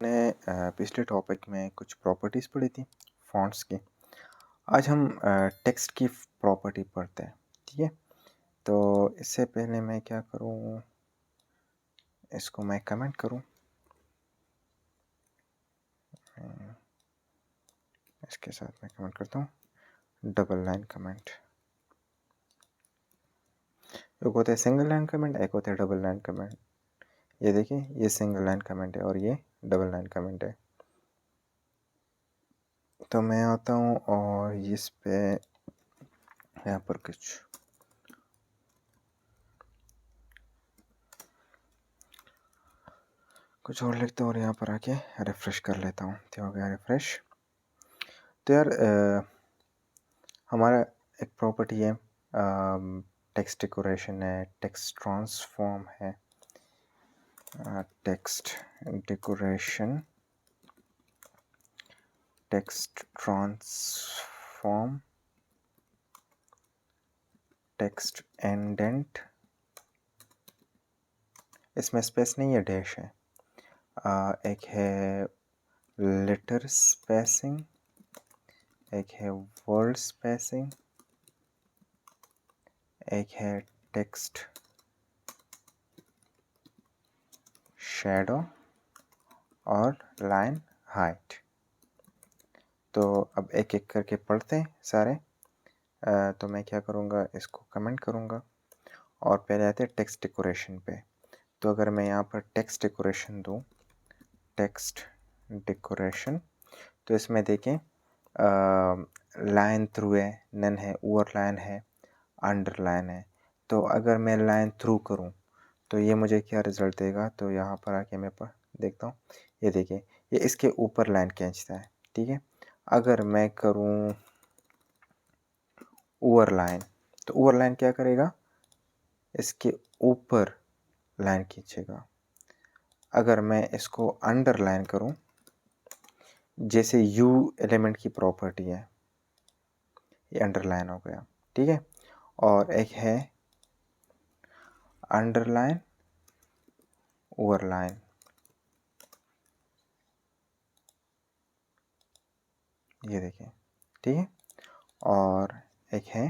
ने पिछले टॉपिक में कुछ प्रॉपर्टीज़ पढ़ी थी फ़ॉन्ट्स की। आज हम टेक्स्ट की प्रॉपर्टी पढ़ते हैं, ठीक है? तो इससे पहले मैं क्या करूँ, इसको मैं कमेंट करूँ। इसके साथ मैं कमेंट करता हूँ डबल लाइन कमेंट। एक होता है सिंगल लाइन कमेंट, एक होता है डबल लाइन कमेंट। ये देखिए, ये सिंगल लाइन कमेंट है और ये डबल लाइन कमेंट है। तो मैं आता हूँ और इस पे यहाँ पर कुछ और लिखता हूँ और यहाँ पर आके रिफ़्रेश कर लेता हूँ। तो हो गया रिफ़्रेश। तो यार हमारा एक प्रॉपर्टी है, टेक्स्ट डेकोरेशन है, टेक्स्ट ट्रांसफॉर्म है, text decoration, text transform, text indent. इसमें स्पेस नहीं है, डैश है। एक है लेटर स्पेसिंग, एक है वर्ड स्पेसिंग, एक है टेक्स्ट शैडो और लाइन हाइट। तो अब एक एक करके पढ़ते हैं सारे। तो मैं क्या करूँगा, इसको कमेंट करूँगा और पहले आते हैं टेक्स्ट डेकोरेशन पे। तो अगर मैं यहाँ पर टेक्स्ट डेकोरेशन दूँ, टेक्स्ट डेकोरेशन, तो इसमें देखें लाइन थ्रू है, नन है, ओवर लाइन है, अंडरलाइन है। तो अगर मैं लाइन थ्रू करूँ तो ये मुझे क्या रिज़ल्ट देगा, तो यहाँ पर आके मैं देखता हूँ। ये देखिए, ये इसके ऊपर लाइन खींचता है, ठीक है। अगर मैं करूँ ओवर लाइन, तो ओवर लाइन क्या करेगा, इसके ऊपर लाइन खींचेगा। अगर मैं इसको अंडरलाइन करूं, जैसे यू एलिमेंट की प्रॉपर्टी है, ये अंडरलाइन हो गया, ठीक है। और एक है अंडरलाइन ओवरलाइन, ये देखिए, ठीक है। और एक है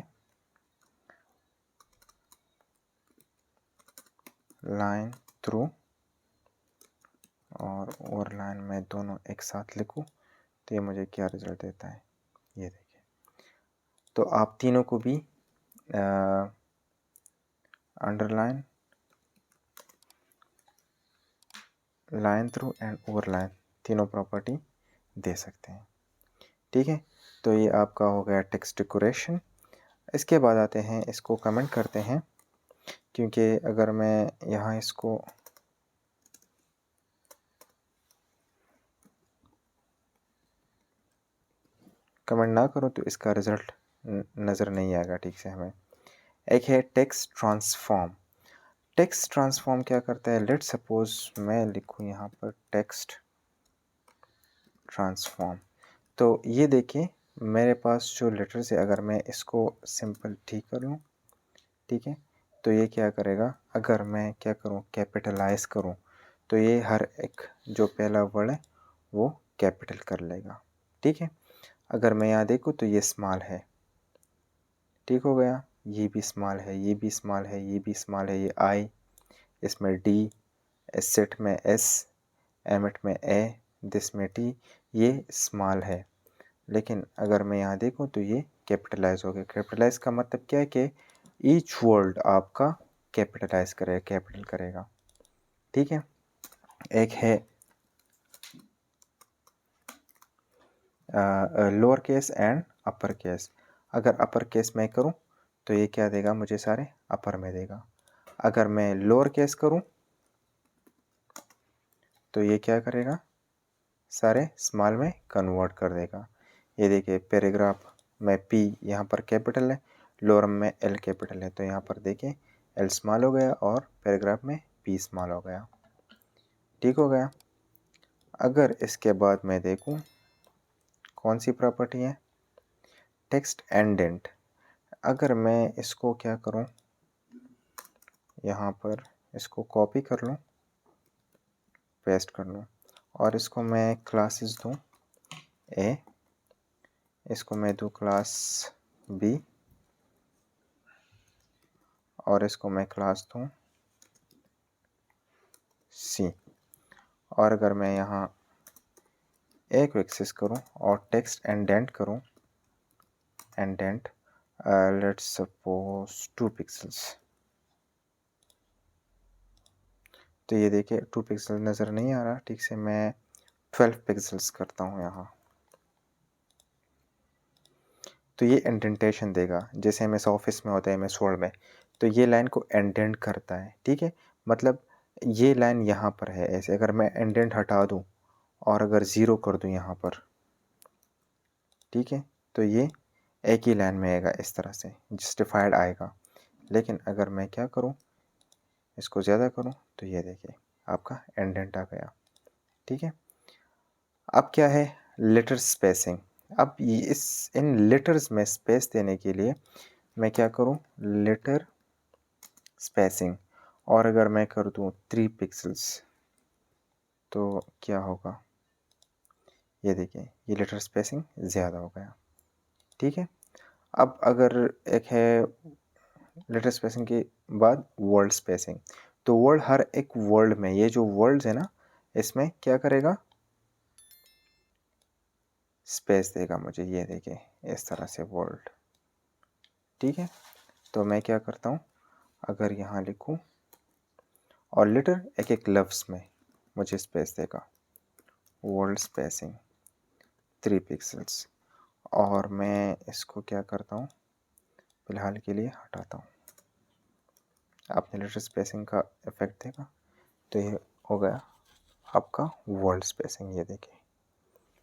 लाइन थ्रू और ओवरलाइन, में दोनों एक साथ लिखूं तो ये मुझे क्या रिजल्ट देता है, ये देखिए। तो आप तीनों को भी underline, line through and overline तीनों प्रॉपर्टी दे सकते हैं, ठीक है। तो ये आपका हो गया टेक्स्ट डेकोरेशन। इसके बाद आते हैं, इसको कमेंट करते हैं, क्योंकि अगर मैं यहाँ इसको कमेंट ना करूँ तो इसका रिज़ल्ट नज़र नहीं आएगा ठीक से हमें। एक है टेक्स्ट ट्रांसफॉर्म। टेक्स्ट ट्रांसफॉर्म क्या करता है, लेट सपोज मैं लिखूँ यहाँ पर टेक्स्ट ट्रांसफॉर्म। तो ये देखिए, मेरे पास जो लेटर्स है, अगर मैं इसको सिंपल ठीक कर लूँ, ठीक है, तो ये क्या करेगा, अगर मैं क्या करूँ, कैपिटलाइज करूँ, तो ये हर एक जो पहला वर्ड है वो कैपिटल कर लेगा, ठीक है। अगर मैं यहाँ देखूँ तो ये स्मॉल है, ठीक हो गया, ये भी स्मॉल है, ये भी स्मॉल है, ये भी स्मॉल है, ये आई, इसमें डी, एसेट में एस, एमिट में ए, दिस में टी, ये स्मॉल है। लेकिन अगर मैं यहाँ देखूँ तो ये कैपिटलाइज हो गया। कैपिटलाइज का मतलब क्या है कि ईच वर्ड आपका कैपिटलाइज करेगा, कैपिटल करेगा, ठीक है। एक है lower case and upper case. अगर अपर केस में करूं तो ये क्या देगा, मुझे सारे अपर में देगा। अगर मैं लोअर केस करूं तो ये क्या करेगा, सारे स्मॉल में कन्वर्ट कर देगा। ये देखिए, पैराग्राफ में पी यहाँ पर कैपिटल है, लोअर में एल कैपिटल है, तो यहाँ पर देखिए एल स्मॉल हो गया और पैराग्राफ में पी स्मॉल हो गया, ठीक हो गया। अगर इसके बाद मैं देखूं कौन सी प्रॉपर्टी है, टेक्स्ट इंडेंट। अगर मैं इसको क्या करूं, यहाँ पर इसको कॉपी कर लूं, पेस्ट कर लूं और इसको मैं क्लासेस दूँ ए, इसको मैं दूँ क्लास बी, और इसको मैं क्लास दूँ सी। और अगर मैं यहाँ ए को एक्सेस करूँ और टेक्स्ट इंडेंट करूँ, इंडेंट लेट्स सपोज 2 पिक्सल्स, तो ये देखिए 2 पिक्सल नज़र नहीं आ रहा ठीक से। मैं 12 पिक्सल्स करता हूँ यहाँ, तो ये इंडेंटेशन देगा। जैसे एमएस ऑफिस में होता है, एमएस वर्ड में, तो ये लाइन को इंडेंट करता है, ठीक है। मतलब ये लाइन यहाँ पर है ऐसे, अगर मैं इंडेंट हटा दूँ और अगर ज़ीरो कर दूँ यहाँ पर, ठीक है, तो ये एक ही लाइन में आएगा, इस तरह से जस्टिफाइड आएगा। लेकिन अगर मैं क्या करूँ, इसको ज़्यादा करूँ, तो ये देखिए आपका इंडेंट आ गया, ठीक है। अब क्या है, लेटर स्पेसिंग। अब इन लेटर्स में स्पेस देने के लिए मैं क्या करूँ, लेटर स्पेसिंग, और अगर मैं कर दूँ 3 पिक्सल्स तो क्या होगा, ये देखिए ये लेटर स्पेसिंग ज़्यादा हो गया, ठीक है। अब अगर एक है लेटर स्पेसिंग के बाद वर्ड स्पेसिंग, तो वर्ड, हर एक वर्ड में ये जो वर्ड्स है ना, इसमें क्या करेगा, स्पेस देगा मुझे, ये देखिए इस तरह से वर्ड, ठीक है। तो मैं क्या करता हूँ, अगर यहाँ लिखूँ और लेटर एक एक लफ्ज़ में मुझे स्पेस देगा, वर्ड स्पेसिंग 3 पिक्सल्स, और मैं इसको क्या करता हूँ, फ़िलहाल के लिए हटाता हूँ। आपने लेटर स्पेसिंग का इफ़ेक्ट देखा, तो ये हो गया आपका वर्ड स्पेसिंग। ये देखिए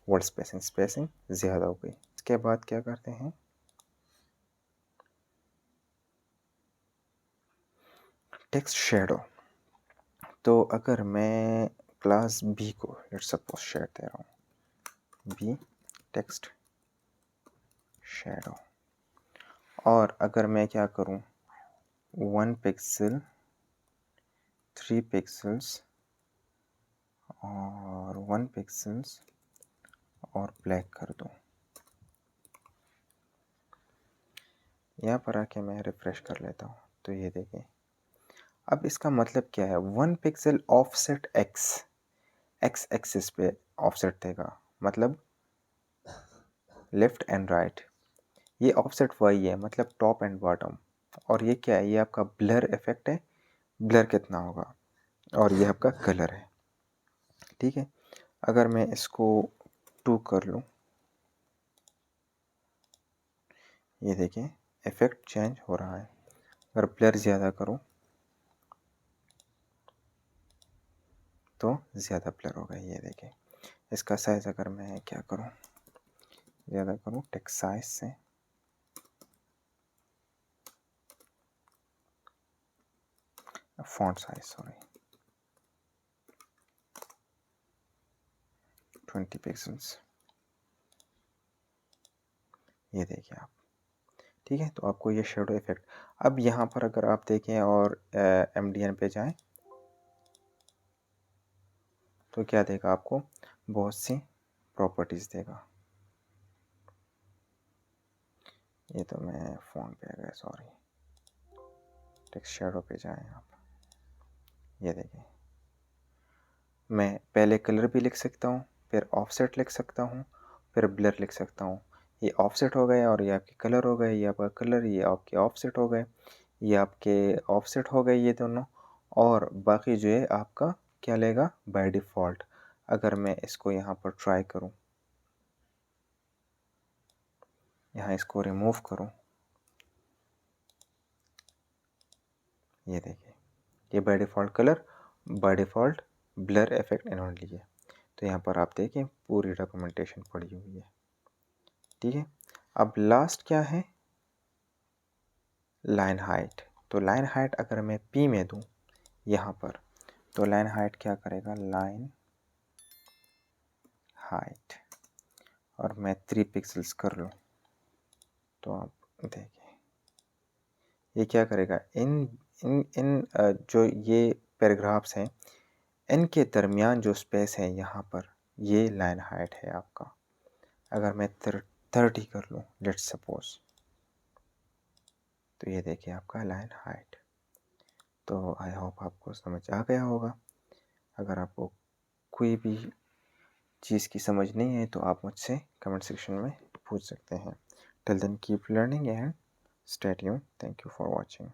वर्ड स्पेसिंग, स्पेसिंग ज़्यादा हो गई। इसके बाद क्या करते हैं, टेक्स्ट शेडो। तो अगर मैं क्लास बी को लेट्स सपोज शेड दे रहा हूँ, बी टेक्स्ट शेडो, और अगर मैं क्या करूँ, 1 पिक्सल 3 पिक्सल्स और 1 पिक्सल्स और ब्लैक कर दूँ, यहाँ पर आके मैं रिफ्रेश कर लेता हूँ, तो ये देखिए अब इसका मतलब क्या है, 1 pixel offset x, x axis पे ऑफसेट देगा, मतलब लेफ़्ट एंड राइट। ये ऑफसेट वही है, मतलब टॉप एंड बॉटम। और ये क्या है, ये आपका ब्लर इफेक्ट है, ब्लर कितना होगा, और ये आपका कलर है, ठीक है। अगर मैं इसको 2 कर लूँ, ये देखिए इफेक्ट चेंज हो रहा है। अगर ब्लर ज़्यादा करूँ तो ज़्यादा ब्लर होगा, ये देखिए। इसका साइज़ अगर मैं क्या करूँ, ज़्यादा करूँ टेक्स्ट साइज से, फॉन्ट साइज सॉरी 20 पिक्सल्स, ये देखिए आप, ठीक है। तो आपको ये शेडो इफेक्ट, अब यहाँ पर अगर आप देखें और MDN पे जाएं, तो क्या देगा आपको, बहुत सी प्रॉपर्टीज़ देगा। ये तो मैं फ़ोन पे आ गया, सॉरी, टेक्स्ट शेडो पे जाएं आप, ये देखिए मैं पहले कलर भी लिख सकता हूँ, फिर ऑफसेट लिख सकता हूँ, फिर ब्लर लिख सकता हूँ। ये ऑफसेट हो गए और ये आपके कलर हो गए, ये आपका कलर, ये आपके ऑफसेट हो गए, ये आपके ऑफसेट हो गए ये दोनों। और बाकी जो है आपका क्या लेगा बाय डिफ़ॉल्ट। अगर मैं इसको यहाँ पर ट्राई करूँ, यहाँ इसको रिमूव करूँ, ये देखिए ये by default colour, by default blur effect इन्होंने लिए। तो यहाँ पर आप देखें पूरी डॉक्यूमेंटेशन पड़ी हुई है, ठीक है। अब लास्ट क्या है, लाइन हाइट। तो लाइन हाइट अगर मैं P में दूँ यहाँ पर, तो लाइन हाइट क्या करेगा, लाइन हाइट, और मैं 3 पिक्सल्स कर लूँ, तो आप देखिए ये क्या करेगा, इन इन इन जो ये पैराग्राफ्स हैं, इनके दरमियान जो स्पेस है यहाँ पर, ये लाइन हाइट है आपका। अगर मैं 30 कर लूँ लेट्स सपोज, तो ये देखिए आपका लाइन हाइट। तो आई होप आपको समझ आ गया होगा। अगर आपको कोई भी चीज़ की समझ नहीं है तो आप मुझसे कमेंट सेक्शन में पूछ सकते हैं। Till then keep learning and stay tuned. Thank you for watching.